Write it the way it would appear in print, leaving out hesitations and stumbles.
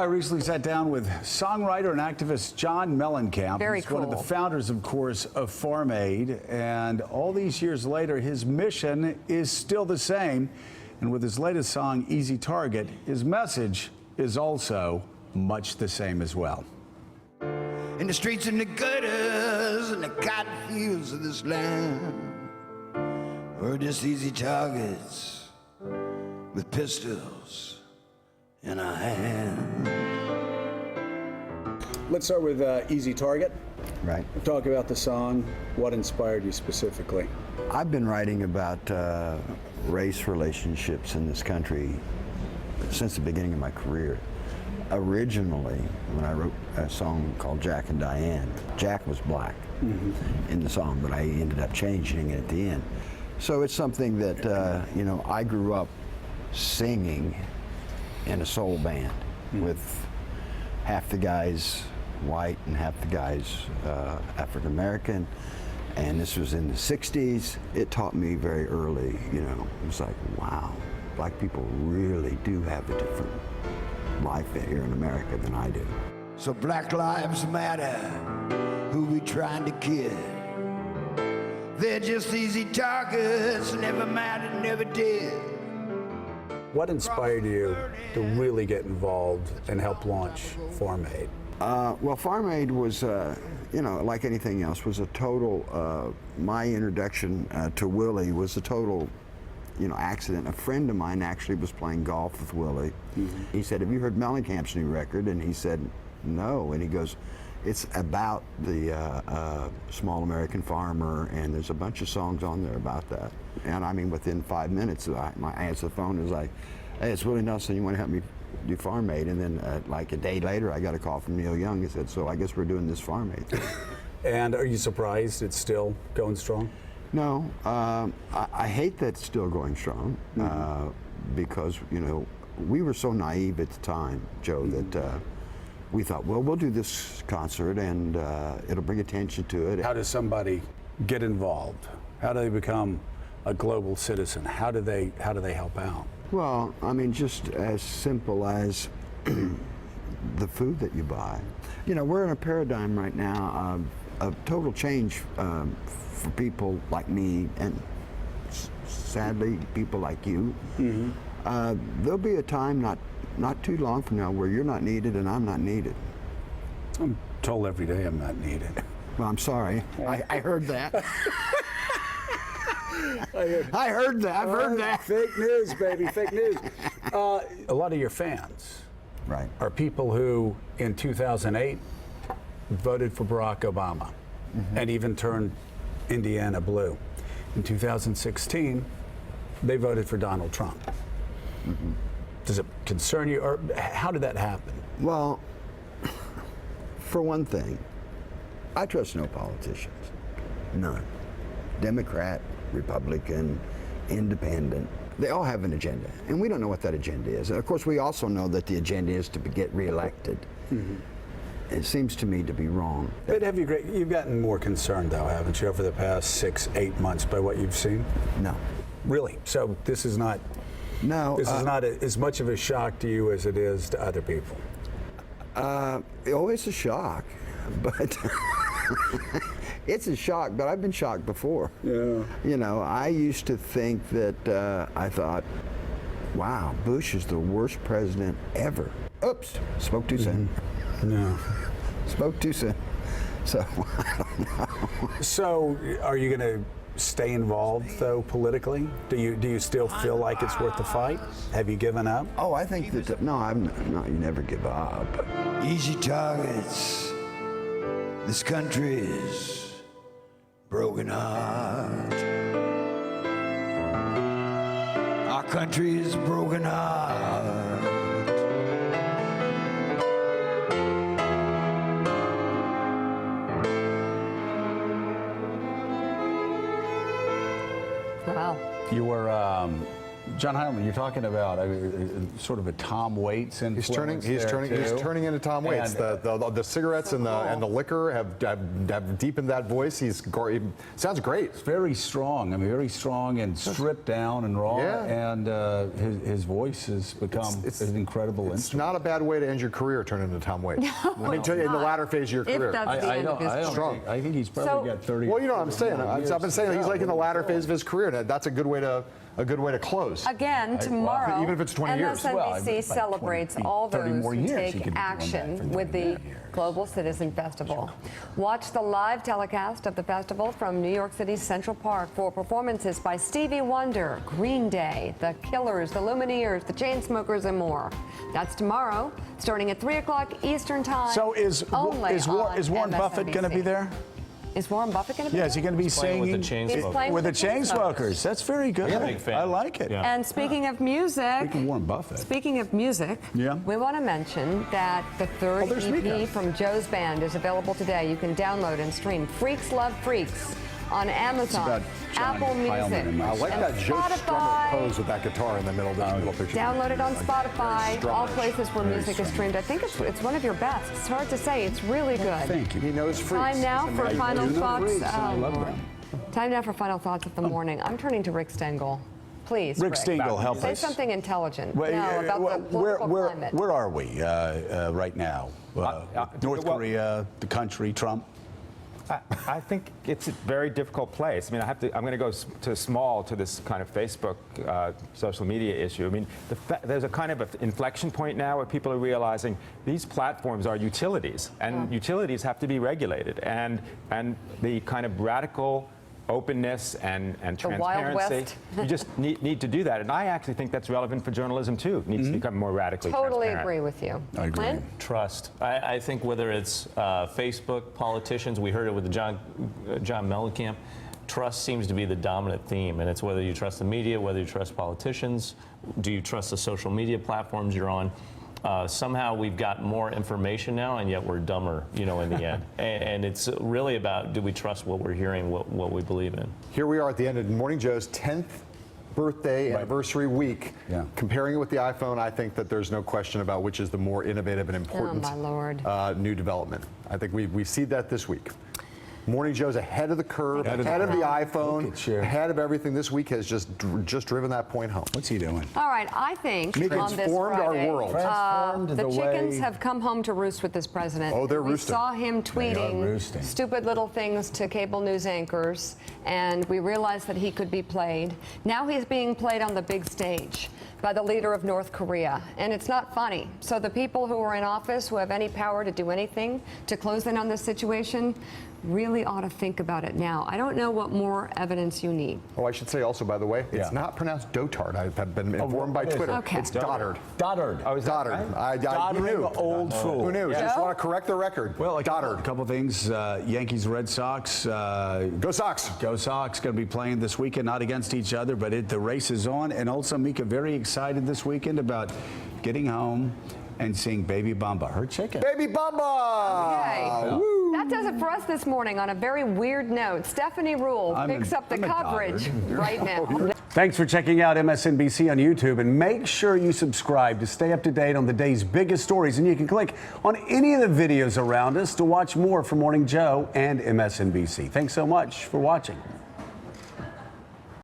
I recently sat down with songwriter and activist John Mellencamp. Very He's one of the cool. founders, of course, of Farm Aid. And all these years later, his mission is still the same. And with his latest song, Easy Target, his message is also much the same as well. In the streets and the gutters and the cotton fields of this land, we're just easy targets with pistols in our hand. Let's start with Easy Target. Right. Talk about the song. What inspired you specifically? I've been writing about race relationships in this country since the beginning of my career. Originally, when I wrote a song called Jack and Diane, Jack was black in the song, but I ended up changing it at the end. So it's something that, I grew up singing in a soul band with half the guys white and half the guys African American, and this was in the 60s. It taught me very early, it was like, wow, black people really do have a different life here in America than I do. So Black Lives Matter, who we trying to kill? They're just easy targets, never mattered, never did. What inspired you to really get involved and help launch Farm Aid? Well, Farm Aid was, like anything else, was a total, my introduction to Willie was a total, accident. A friend of mine actually was playing golf with Willie. He said, "Have you heard Mellencamp's new record?" And he said, "No." And he goes, "It's about the small American farmer, and there's a bunch of songs on there about that." And I mean, within 5 minutes, I answered the phone and was like, "Hey, it's Willie Nelson. You want to help me do Farm Aid?" And then, like a day later, I got a call from Neil Young. He said, "So I guess we're doing this Farm Aid thing." And are you surprised it's still going strong? No, I hate that it's still going strong because, we were so naive at the time, Joe, that we thought, well, we'll do this concert and it'll bring attention to it. How does somebody get involved? How do they become a global citizen? How do they help out? Well, I mean, just as simple as the food that you buy. We're in a paradigm right now of total change for people like me and sadly people like you. There'll be a time not too long from now where you're not needed and I'm not needed. I'm told every day I'm not needed. Well, I'm sorry. I heard that. I heard that. I've heard that. Fake news, baby, fake news. A lot of your fans are people who, in 2008, voted for Barack Obama and even turned Indiana blue. In 2016, they voted for Donald Trump. Does it concern you, or how did that happen? Well, for one thing, I trust no politicians. None. Democrat, Republican, independent. They all have an agenda, and we don't know what that agenda is. Of course, we also know that the agenda is to get reelected. It seems to me to be wrong. But you've gotten more concerned, though, haven't you, over the past 6-8 months by what you've seen? No. Really? So this is not. No. This is not as much of a shock to you as it is to other people. It's a shock, but it's a shock. But I've been shocked before. Yeah. I used to think that I thought, wow, Bush is the worst president ever. Oops, spoke too soon. No. Spoke too soon. So I don't know. So are you going to stay involved, though, politically? Do you still feel like it's worth the fight? Have you given up? Oh, I think that no, you never give up. Easy targets. This country's broken heart. Our country's broken heart. Wow. You were John Heilemann, you're talking about sort of a Tom Waits influence. He's turning into Tom Waits. The cigarettes and the liquor have deepened that voice. He sounds great. It's very strong. I mean, very strong and stripped down and raw. Yeah. And his voice has become an incredible instrument. It's not a bad way to end your career, turning into Tom Waits. I mean, in the latter phase of your career. I think he's probably got 30. Well, you know what I'm saying. I've been saying he's like in the latter phase of his career, and that's a good way to close. Again, tomorrow, even if it's 20 years. MSNBC celebrates all those who take action with the Global Citizen Festival. Watch the live telecast of the festival from New York City's Central Park for performances by Stevie Wonder, Green Day, The Killers, The Lumineers, The Chainsmokers, and more. That's tomorrow, starting at 3 o'clock Eastern Time. So is Warren Buffett going to be there? Is Warren Buffett going to be Yeah, there? is he going to be singing He's playing with the Chainsmokers? That's very good. Yeah, big fan. I like it. And speaking of music, Speaking of Warren Buffett. Speaking of music, we want to mention that the third EP from Joe's band is available today. You can download and stream Freaks Love Freaks on Amazon, Apple Music, I like that Joe Strummer pose with that guitar in the middle of the middle picture. Download it on Spotify, all places where music is streamed. I think it's one of your best. It's hard to say. It's really good. Thank you. He knows Freaks. Time now for final thoughts. I love them. Time now for final thoughts of the morning. I'm turning to Rick Stengel. Please, Rick Stengel, help us. Say something intelligent. About the political climate. Where are we right now? North Korea, the country, Trump? I think it's a very difficult place. I mean, I'm going to go to this kind of Facebook social media issue. I mean, there's a kind of an inflection point now where people are realizing these platforms are utilities, and utilities have to be regulated. And the kind of radical openness and transparency, you just need to do that. And I actually think that's relevant for journalism too. It needs to become more radically Totally transparent. agree with you. I agree. Clint? Trust. I think whether it's Facebook, politicians, we heard it with John Mellencamp, trust seems to be the dominant theme. And it's whether you trust the media, whether you trust politicians, do you trust the social media platforms you're on. Somehow we've got more information now, and yet we're dumber, in the end. And it's really about, do we trust what we're hearing, what we believe in? Here we are at the end of Morning Joe's 10th birthday anniversary week. Yeah. Comparing it with the iPhone, I think that there's no question about which is the more innovative and important my Lord. New development. I think we see that this week. Morning Joe's ahead of the curve, ahead of the iPhone, ahead of everything. This week has just driven that point home. What's he doing? All right, I think on this Transformed our Friday, world. the chickens have come home to roost with this president. Oh, they're we roosting. saw him tweeting roosting. stupid little things to cable news anchors, and we realized that he could be played. Now he's being played on the big stage by the leader of North Korea, and it's not funny. So the people who are in office, who have any power to do anything to close in on this situation, really ought to think about it now. I don't know what more evidence you need. Oh, I should say also, by the way, it's not pronounced Dotard. I've been informed by Twitter. Okay. It's Doddard. Doddard. Oh, Doddard. Doddering Who knew? old fool. Who knew? Yeah. Just want to correct the record. Well, Doddard. a couple things. Yankees, Red Sox. Go Sox. Go Sox going to be playing this weekend, not against each other, but the race is on. And also, Mika, very excited this weekend about getting home and seeing Baby Bamba, her chicken. Baby Bamba! Okay. That does it for us this morning on a very weird note. Stephanie Rule picks up the coverage right now. Thanks for checking out MSNBC on YouTube, and make sure you subscribe to stay up to date on the day's biggest stories. And you can click on any of the videos around us to watch more from Morning Joe and MSNBC. Thanks so much for watching.